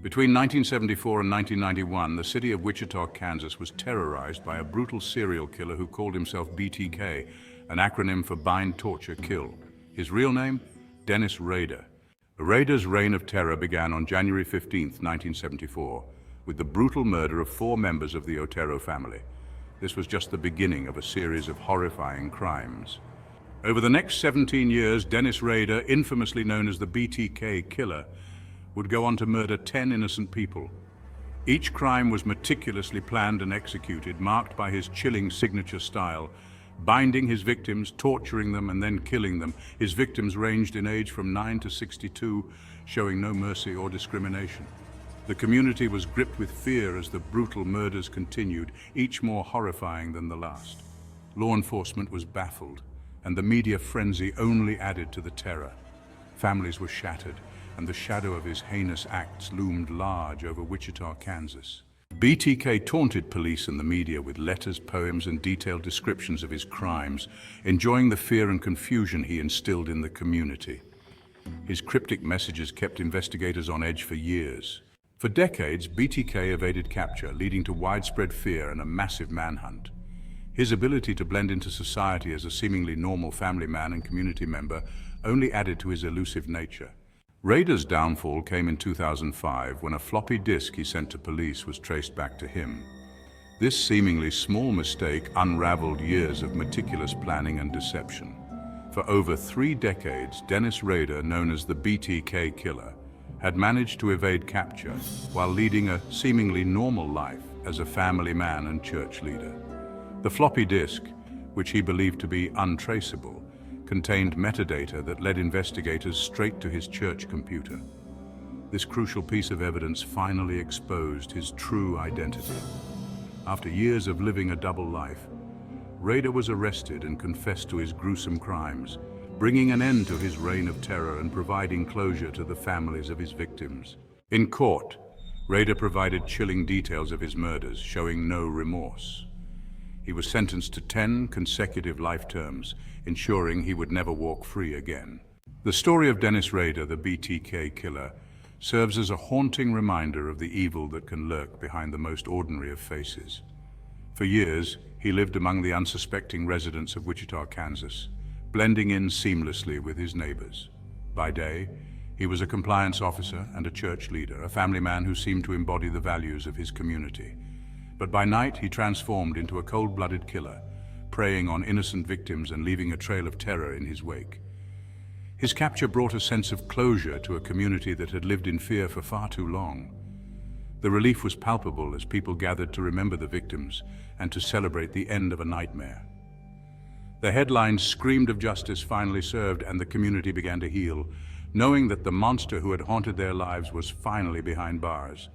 Between 1974 and 1991, the city of Wichita, Kansas was terrorized by a brutal serial killer who called himself BTK, an acronym for Bind, Torture, Kill. His real name? Dennis Rader. Rader's reign of terror began on January 15, 1974, with the brutal murder of 4 members of the Otero family. This was just the beginning of a series of horrifying crimes. Over the next 17 years, Dennis Rader, infamously known as the BTK Killer, would go on to murder 10 innocent people. Each crime was meticulously planned and executed, marked by his chilling signature style, binding his victims, torturing them, and then killing them. His victims ranged in age from 9 to 62, showing no mercy or discrimination. The community was gripped with fear as the brutal murders continued, each more horrifying than the last. Law enforcement was baffled, and the media frenzy only added to the terror. Families were shattered, and the shadow of his heinous acts loomed large over Wichita, Kansas. BTK taunted police and the media with letters, poems, and detailed descriptions of his crimes, enjoying the fear and confusion he instilled in the community. His cryptic messages kept investigators on edge for years. For decades, BTK evaded capture, leading to widespread fear and a massive manhunt. His ability to blend into society as a seemingly normal family man and community member only added to his elusive nature. Rader's downfall came in 2005 when a floppy disk he sent to police was traced back to him. This seemingly small mistake unraveled years of meticulous planning and deception. For over 3 decades, Dennis Rader, known as the BTK Killer, had managed to evade capture while leading a seemingly normal life as a family man and church leader. The floppy disk, which he believed to be untraceable, contained metadata that led investigators straight to his church computer. This crucial piece of evidence finally exposed his true identity. After years of living a double life, Rader was arrested and confessed to his gruesome crimes, bringing an end to his reign of terror and providing closure to the families of his victims. In court, Rader provided chilling details of his murders, showing no remorse. He was sentenced to 10 consecutive life terms, ensuring he would never walk free again. The story of Dennis Rader, the BTK Killer, serves as a haunting reminder of the evil that can lurk behind the most ordinary of faces. For years, he lived among the unsuspecting residents of Wichita, Kansas, blending in seamlessly with his neighbors. By day, he was a compliance officer and a church leader, a family man who seemed to embody the values of his community. But by night, he transformed into a cold-blooded killer, preying on innocent victims and leaving a trail of terror in his wake. His capture brought a sense of closure to a community that had lived in fear for far too long. The relief was palpable as people gathered to remember the victims and to celebrate the end of a nightmare. The headlines screamed of justice finally served, and the community began to heal, knowing that the monster who had haunted their lives was finally behind bars.